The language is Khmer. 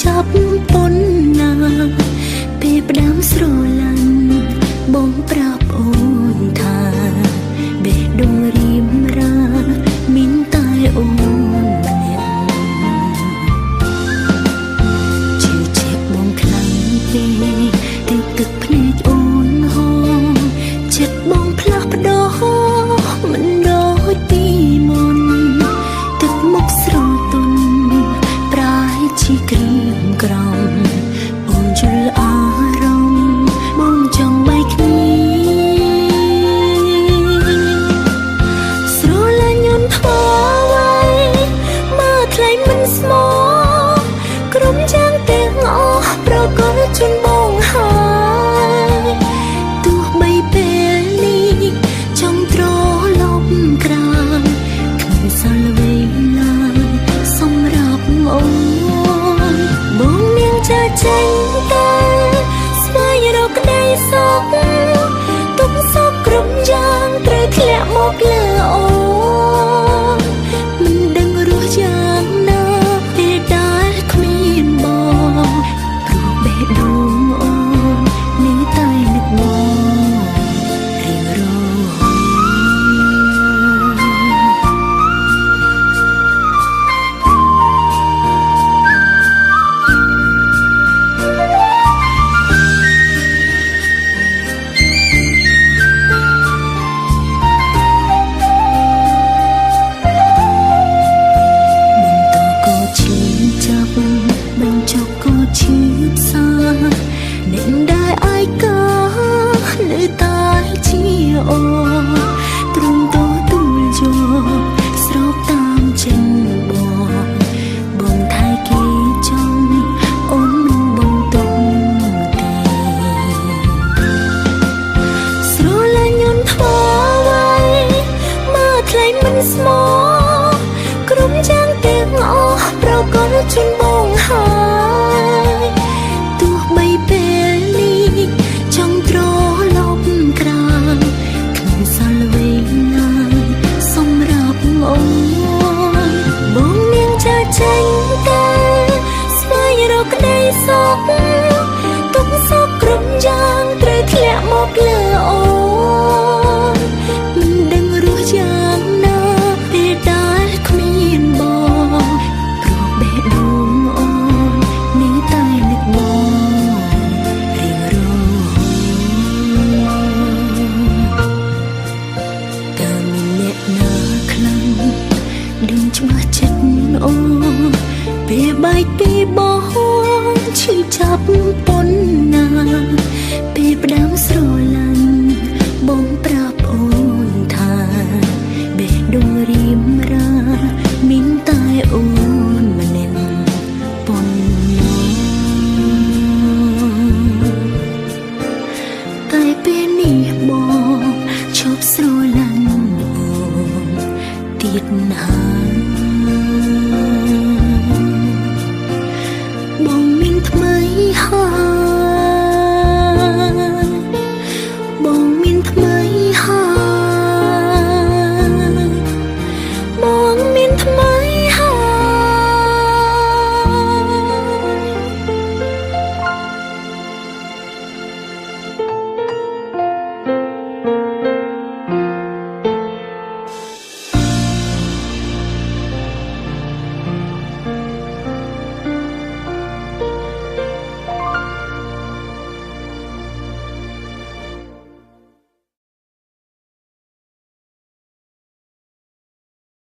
ចាប់ប៉ុនណាពេលផ្ដាំស្រឡាញ់បងប្រាប់អូនថាបេះដូងរៀមរាមានតែអូនម្នាក់ជឿជាក់បងខ្លាំងពេកទឹកទឹកភ្នែកអូនហូរចិត្តបងផ្លាស់ប្ដូរមិនដូចពីមុនទឹកមុខស្រទន់ប្រែជាក្រៀមក្រំអូនយល់អារម្មណ៍បងចង់បែកគ្នាស្រលាញ់អូនធ្វើអ្វីមើលថ្លៃមិនស្មោះក្រុមយ៉ាងទាំងអស់ប្រកបជូនបងហើយទោះបីពេលនេះចង់ត្រឡប់ក្រោយគ្មានសល់អ្វីឡើយសម្រាប់អូនបងនាងចាចេញតែស្វែងរកក្តីសុខទុកសុខគ្រប់យ៉ាងត្រូវធ្លាក់មកលើអូនមិនដឹងរស់យ៉ាងណាពេលដែលគ្មានបងព្រោះបេះដូងអូននៅតែនឹកបងរៀងរហូត បញ្ចុកក៏ឈឺផ្សាអ្នកដែលអាយកានៅតែជាអូនទ្រង់តទូលយកស្របតាមចិត្តបងថៃគេចង់អូនមិនបងទុំទេស្រលាញ់អូនធ្វើអ្វីមើលថ្លៃមិនស្មោះក្រុមយ៉ាងទាំងអស់ប្រកបជូនបងហើយទោះបីពេលនេះចង់ត្រឡប់ក្រោយគ្មានសល់អ្វីឡើយសម្រាប់អូនបងនាងចាចេញតែស្វែងរកក្តីសុខទុកសុខគ្រប់យ៉ាងត្រូវធ្លាក់មកលើអូនមិនដឹងរស់យ៉ាងណាពេលដែលគ្មានបងព្រោះបេះដូងអូននៅតែនឹកបងរៀងរហូតតែមានអ្នកណាខ្លាំងដឹងច្បាស់ចិត្តអូនពេលបែកពីបងឈឺចាប់ប៉ុនណាពេលផ្ដាំស្រឡាញ់បងប្រាប់អូនថាបេះដូងរៀមរាមានតែអូនម្នាក់ប៉ុណ្ណោះតែពេលនេះបងឈប់ស្រឡាញ់អូនទៀតហើយបងមានថ្មីហើយ